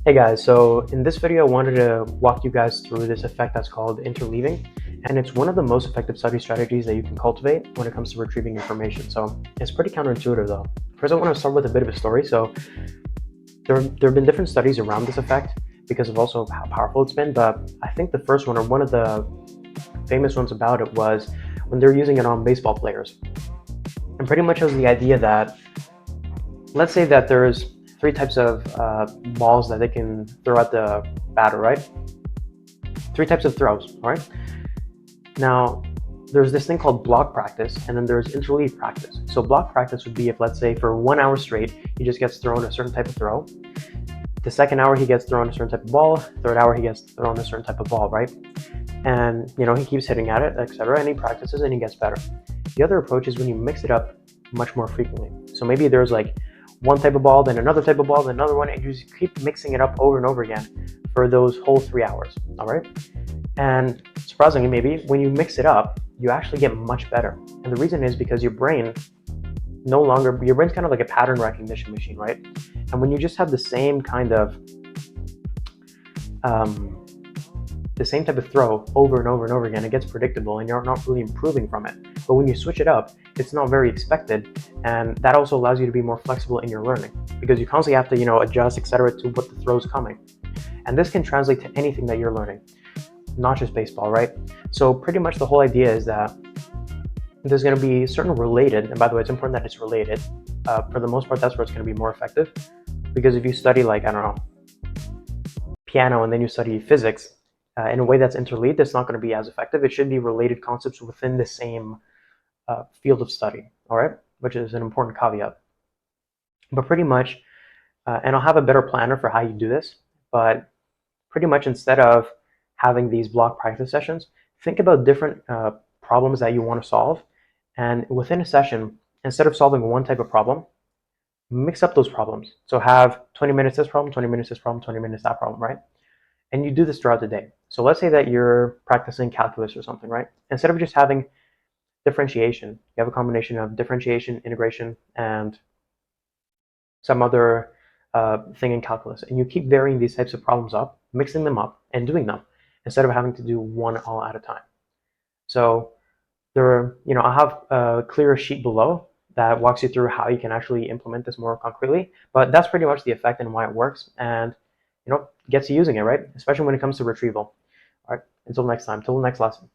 Hey guys, so in this video I wanted to walk you guys through this effect that's called interleaving, and it's one of the most effective study strategies that you can cultivate when it comes to retrieving information. So it's pretty counterintuitive though. First I want to start with a bit of a story. So there have been different studies around this effect because of also how powerful it's been, but I think the first one, or one of the famous ones about it, was when they're using it on baseball players. And pretty much it was the idea that, let's say that there's three types of balls that they can throw at the batter, right? Three types of throws, all right? Now, there's this thing called block practice, and then there's interleave practice. So block practice would be if, let's say, for 1 hour straight, he just gets thrown a certain type of throw. The second hour, he gets thrown a certain type of ball. Third hour, he gets thrown a certain type of ball, right? And, he keeps hitting at it, etc., and he practices and he gets better. The other approach is when you mix it up much more frequently. So maybe there's like one type of ball, then another type of ball, then another one, and you just keep mixing it up over and over again for those whole 3 hours, all right? And surprisingly, maybe when you mix it up, you actually get much better. And the reason is because your brain's kind of like a pattern recognition machine, right? And when you just have the same kind of the same type of throw over and over and over again, it gets predictable and you're not really improving from it. But when you switch it up, it's not very expected, and that also allows you to be more flexible in your learning because you constantly have to adjust, etc., to what the throw's coming. And this can translate to anything that you're learning, not just baseball, right? So pretty much the whole idea is that there's going to be certain related, and by the way, it's important that it's related. For the most part, that's where it's going to be more effective, because if you study, like, I don't know, piano and then you study physics in a way that's interleaved, it's not going to be as effective. It should be related concepts within the same field of study, all right, which is an important caveat. But pretty much, and I'll have a better planner for how you do this, but pretty much instead of having these block practice sessions, think about different problems that you want to solve, and within a session, instead of solving one type of problem, mix up those problems. So have 20 minutes this problem, 20 minutes this problem, 20 minutes that problem, right? And you do this throughout the day. So let's say that you're practicing calculus or something, right? Instead of just having differentiation, you have a combination of differentiation, integration, and some other thing in calculus. And you keep varying these types of problems up, mixing them up, and doing them instead of having to do one all at a time. So I'll have a clearer sheet below that walks you through how you can actually implement this more concretely. But that's pretty much the effect and why it works, and gets you using it, right? Especially when it comes to retrieval. All right, until next time, till the next lesson.